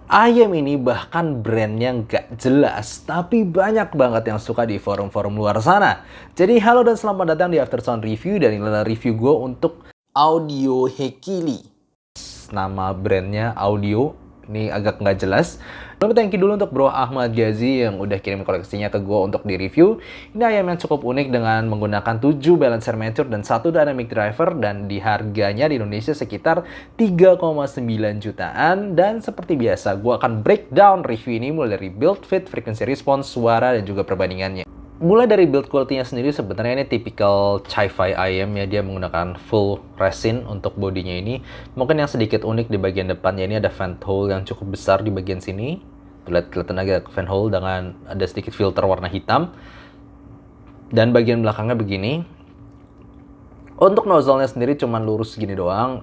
Ayam ini bahkan brandnya nggak jelas, tapi banyak banget yang suka di forum-forum luar sana. Jadi halo dan selamat datang di Aftersound Review, dan inilah review gue untuk Audio Hekili. Nama brandnya Audio, ini agak nggak jelas. Tapi thank you dulu untuk Bro Ahmad Ghazi yang udah kirim koleksinya ke gue untuk di-review. Ini ayam yang cukup unik dengan menggunakan 7 balancer mature dan 1 dynamic driver, dan di harganya di Indonesia sekitar 3,9 jutaan. Dan seperti biasa, gue akan breakdown review ini mulai dari build, fit, frequency response, suara, dan juga perbandingannya. Mulai dari build quality-nya sendiri, sebenarnya ini tipikal Chi-Fi ayam ya, dia menggunakan full resin untuk bodinya ini. Mungkin yang sedikit unik di bagian depannya ini ada vent hole yang cukup besar di bagian sini. Kelihatan agak vent hole dengan ada sedikit filter warna hitam. Dan bagian belakangnya begini. Untuk nozzle-nya sendiri cuma lurus gini doang.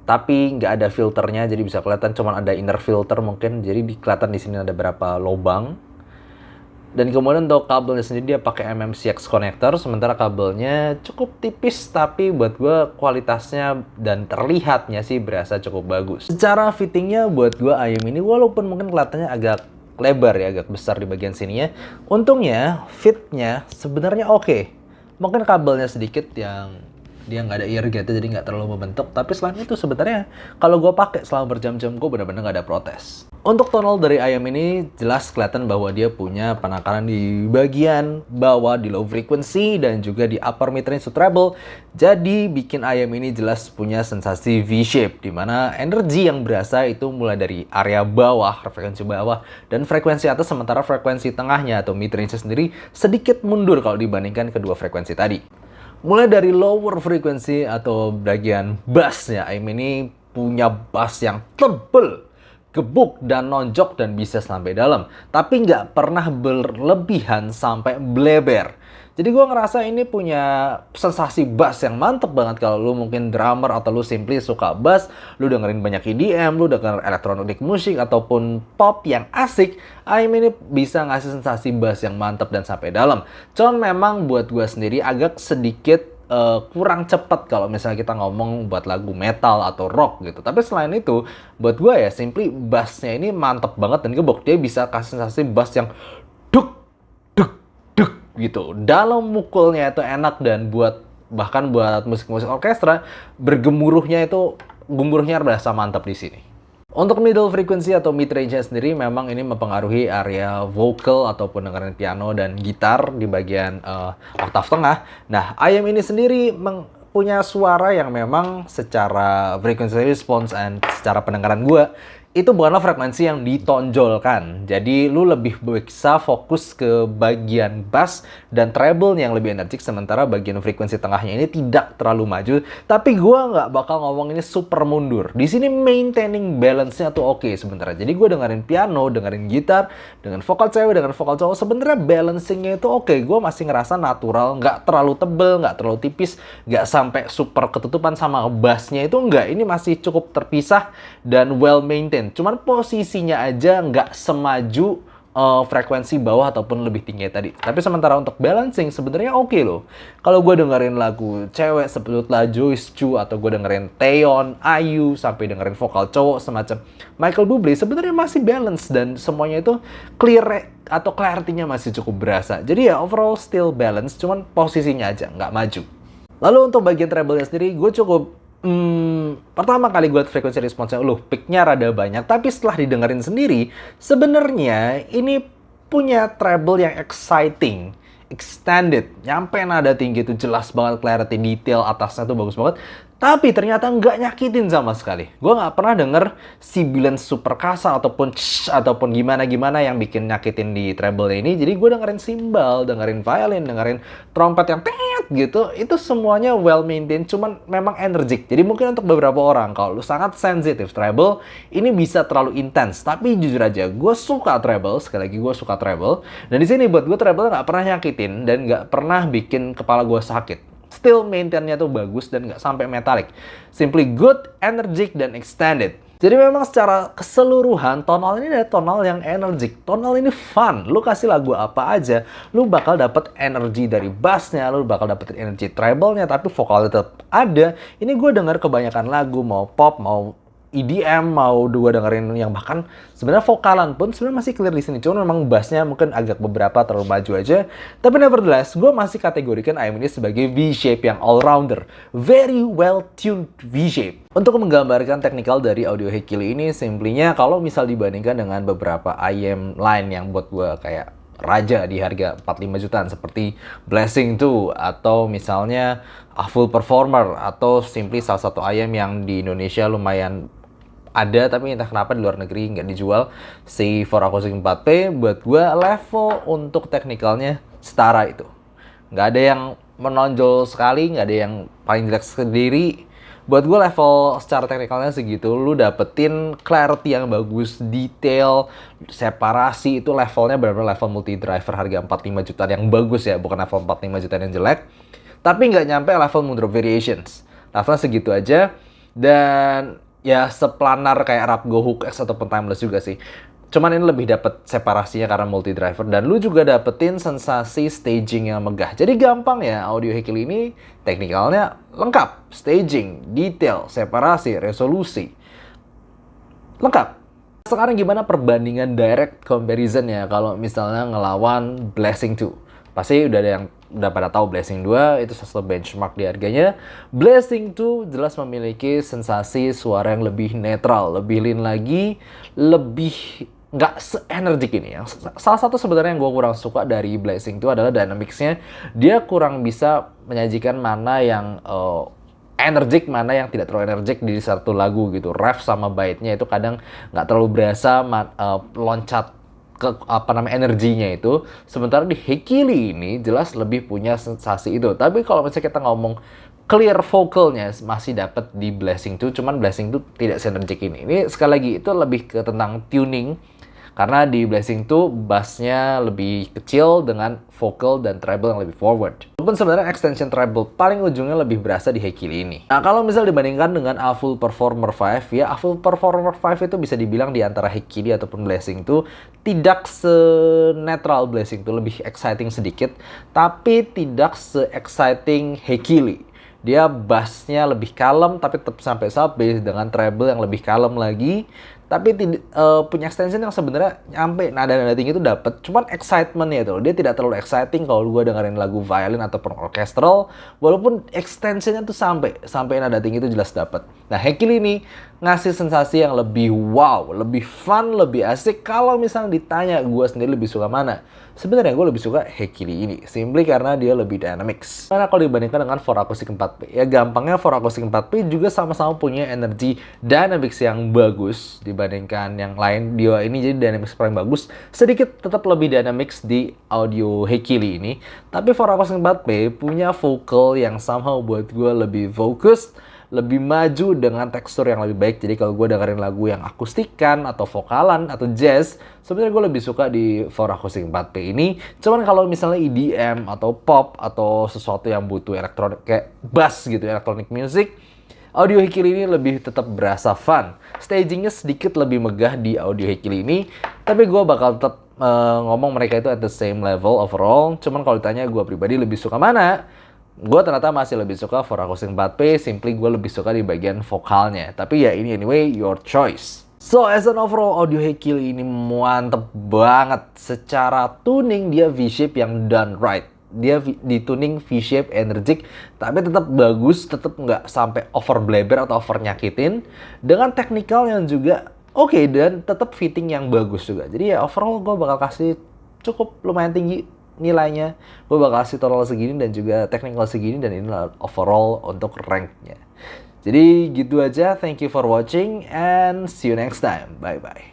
Tapi nggak ada filternya, jadi bisa kelihatan cuma ada inner filter mungkin. Jadi kelihatan di sini ada berapa lubang. Dan kemudian untuk kabelnya sendiri dia pakai MMCX connector, sementara kabelnya cukup tipis, tapi buat gue kualitasnya dan terlihatnya sih berasa cukup bagus. Secara fittingnya buat gue ayam ini walaupun mungkin kelihatannya agak lebar ya, agak besar di bagian sininya, untungnya fitnya sebenarnya oke. Mungkin kabelnya sedikit yang dia nggak ada irrigator, jadi nggak terlalu membentuk. Tapi selain itu sebenarnya kalau gue pakai selama berjam-jam, gue benar-benar nggak ada protes. Untuk tonal dari ayam ini jelas kelihatan bahwa dia punya penakaran di bagian bawah di low frequency dan juga di upper mid-range to treble. Jadi bikin ayam ini jelas punya sensasi V-shape, dimana energi yang berasa itu mulai dari area bawah, frekuensi bawah, dan frekuensi atas, sementara frekuensi tengahnya atau mid-range sendiri sedikit mundur kalau dibandingkan kedua frekuensi tadi. Mulai dari lower frequency atau bagian bassnya, ayam ini punya bass yang tebel, gebuk dan nonjok dan bisa sampai dalam. Tapi nggak pernah berlebihan sampai bleber. Jadi gue ngerasa ini punya sensasi bass yang mantep banget kalau lu mungkin drummer atau lu simply suka bass, lu dengerin banyak EDM, lu denger elektronik musik ataupun pop yang asik, ayam ini bisa ngasih sensasi bass yang mantep dan sampai dalam. Cuman memang buat gue sendiri agak sedikit kurang cepet kalau misalnya kita ngomong buat lagu metal atau rock gitu. Tapi selain itu, buat gue ya simply bassnya ini mantep banget dan gebuk. Dia bisa kasih sensasi bass yang duk duk duk gitu. Dalam mukulnya itu enak, dan bahkan buat musik-musik orkestra bergemuruhnya itu gemuruhnya berasa mantap di sini. Untuk middle frequency atau mid range-nya sendiri memang ini mempengaruhi area vocal ataupun dengerin piano dan gitar di bagian oktav tengah. Nah, ayam ini sendiri punya suara yang memang secara frequency response dan secara pendengaran gue itu bukanlah frekuensi yang ditonjolkan. Jadi lu lebih bisa fokus ke bagian bass dan treble yang lebih energik, sementara bagian frekuensi tengahnya ini tidak terlalu maju. Tapi gua nggak bakal ngomong ini super mundur. Di sini maintaining balance-nya tuh oke sebenarnya. Jadi gua dengerin piano, dengerin gitar, dengan vokal cewek, dengan vokal cowok, sebenarnya balancing-nya itu oke. Gua masih ngerasa natural, nggak terlalu tebel, nggak terlalu tipis, nggak sampai super ketutupan, sama bass-nya itu nggak. Ini masih cukup terpisah dan well maintained. Cuman posisinya aja nggak semaju frekuensi bawah ataupun lebih tinggi tadi. Tapi sementara untuk balancing sebenarnya oke loh. Kalau gue dengerin lagu cewek seperti Joyce Chu, atau gue dengerin Taeyeon, IU, sampai dengerin vokal cowok semacam Michael Bublé, sebenarnya masih balance dan semuanya itu clear atau clarity-nya masih cukup berasa. Jadi ya overall still balance, cuman posisinya aja nggak maju. Lalu untuk bagian treble-nya sendiri, gue cukup pertama kali gue frekuensi responsnya, peak-nya rada banyak, tapi setelah didengerin sendiri, sebenarnya ini punya treble yang exciting, extended, nyampe nada tinggi itu jelas banget, clarity, detail atasnya tuh bagus banget. Tapi ternyata nggak nyakitin sama sekali. Gue nggak pernah denger sibilan super kasar ataupun gimana-gimana yang bikin nyakitin di treble ini. Jadi gue dengerin cymbal, dengerin violin, dengerin trompet yang tet gitu. Itu semuanya well maintained, cuman memang energik. Jadi mungkin untuk beberapa orang, kalau lu sangat sensitif treble, ini bisa terlalu intens. Tapi jujur aja, gue suka treble. Sekali lagi gue suka treble. Dan di sini buat gue treble nggak pernah nyakitin dan nggak pernah bikin kepala gue sakit. Still maintain-nya tuh bagus dan nggak sampai metallic. Simply good, energic, dan extended. Jadi memang secara keseluruhan, tonal ini adalah tonal yang energik. Tonal ini fun. Lu kasih lagu apa aja, lu bakal dapet energi dari bassnya, lu bakal dapet energi treble-nya, tapi vokalnya tetap ada. Ini gue denger kebanyakan lagu, mau pop, mau EDM, mau gue dengerin yang bahkan sebenarnya vokalan pun sebenarnya masih clear di sini. Cuma memang bassnya mungkin agak beberapa terlalu maju aja. Tapi nevertheless, gue masih kategorikan IM ini sebagai V-shape yang all-rounder. Very well-tuned V-shape. Untuk menggambarkan teknikal dari audio Hekili ini, simply-nya kalau misal dibandingkan dengan beberapa IM lain yang buat gue kayak raja di harga 45 jutaan seperti Blessing 2 atau misalnya A Full Performer atau simply salah satu IM yang di Indonesia lumayan ada tapi entah kenapa di luar negeri nggak dijual, si For Acoustic 4P. Buat gue level untuk teknikalnya setara itu, nggak ada yang menonjol sekali, nggak ada yang paling jelek sendiri. Buat gue level secara teknikalnya segitu, lu dapetin clarity yang bagus, detail, separasi, itu levelnya benar-benar level multi driver harga 45 jutaan yang bagus ya, bukan level 45 jutaan yang jelek. Tapi nggak nyampe level Moondrop Variations. Levelnya segitu aja, dan ya seplanar kayak Rap Go Hook X ataupun Timeless juga sih. Cuman ini lebih dapet separasinya karena multi driver, dan lu juga dapetin sensasi staging yang megah. Jadi gampang ya, audio Hekili ini teknikalnya lengkap, staging, detail, separasi, resolusi, lengkap. Sekarang gimana perbandingan direct comparison ya kalau misalnya ngelawan Blessing 2? Pasti udah ada yang udah pada tahu Blessing 2 itu sesuatu benchmark di harganya. Blessing 2 jelas memiliki sensasi suara yang lebih netral, lebih lean lagi, lebih nggak se-energik ini ya. Salah satu sebenarnya yang gue kurang suka dari Blessing 2 adalah dynamics-nya. Dia kurang bisa menyajikan mana yang energik, mana yang tidak terlalu energik di satu lagu gitu. Ref sama bite-nya itu kadang nggak terlalu berasa loncat ke energinya itu. Sementara di Hekili ini jelas lebih punya sensasi itu. Tapi kalau misalnya kita ngomong clear vocalnya masih dapat di Blessing 2, cuman Blessing 2 tidak senergik ini. Ini sekali lagi itu lebih ke tentang tuning. Karena di Blessing 2 bassnya lebih kecil dengan vocal dan treble yang lebih forward. Walaupun sebenarnya extension treble paling ujungnya lebih berasa di Hekili ini. Nah, kalau misal dibandingkan dengan A Full Performer 5, ya A Full Performer 5 itu bisa dibilang di antara Hekili ataupun Blessing 2 tidak se-netral Blessing 2, lebih exciting sedikit, tapi tidak se-exciting Hekili. Dia bassnya lebih kalem tapi tetap sampai bass dengan treble yang lebih kalem lagi. Tapi punya extension yang sebenarnya nyampe nada-nada tinggi itu dapat. Cuman excitementnya itu dia tidak terlalu exciting kalau gue dengerin lagu violin ataupun orchestral. Walaupun extensionnya tuh sampai nada tinggi itu jelas dapat. Nah, Hekili ini ngasih sensasi yang lebih wow, lebih fun, lebih asik. Kalau misalnya ditanya gue sendiri lebih suka mana, sebenarnya gue lebih suka Hekili ini. Simply karena dia lebih dynamics. Karena kalau dibandingkan dengan For Acoustic 4P, ya gampangnya For Acoustic 4P juga sama-sama punya energi dynamics yang bagus dibandingkan yang lain. Dia ini jadi dynamics paling bagus. Sedikit tetap lebih dynamics di audio Hekili ini. Tapi For Acoustic 4P punya vocal yang somehow buat gue lebih focused, lebih maju dengan tekstur yang lebih baik. Jadi kalau gue dengerin lagu yang akustikan atau vokalan atau jazz, sebenarnya gue lebih suka di For Acoustic 4P ini. Cuman kalau misalnya EDM atau pop atau sesuatu yang butuh elektronik kayak bass gitu, electronic music, audio Hekili ini lebih tetap berasa fun. Stagingnya sedikit lebih megah di audio Hekili ini, tapi gue bakal tetap ngomong mereka itu at the same level overall. Cuman kalau ditanya gue pribadi lebih suka mana, gue ternyata masih lebih suka For Acoustic 4P, simply gue lebih suka di bagian vokalnya. Tapi ya ini anyway, your choice. So, as an overall audio Hekili ini mantep banget. Secara tuning dia V-shape yang done right. Dia di tuning V-shape energik, tapi tetap bagus, tetap nggak sampai over blabber atau over nyakitin. Dengan teknikal yang juga oke, dan tetap fitting yang bagus juga. Jadi ya overall gue bakal kasih cukup lumayan tinggi nilainya. Gue bakal kasih total segini dan juga technical segini, dan ini overall untuk ranknya. Jadi gitu aja, thank you for watching and see you next time, bye bye.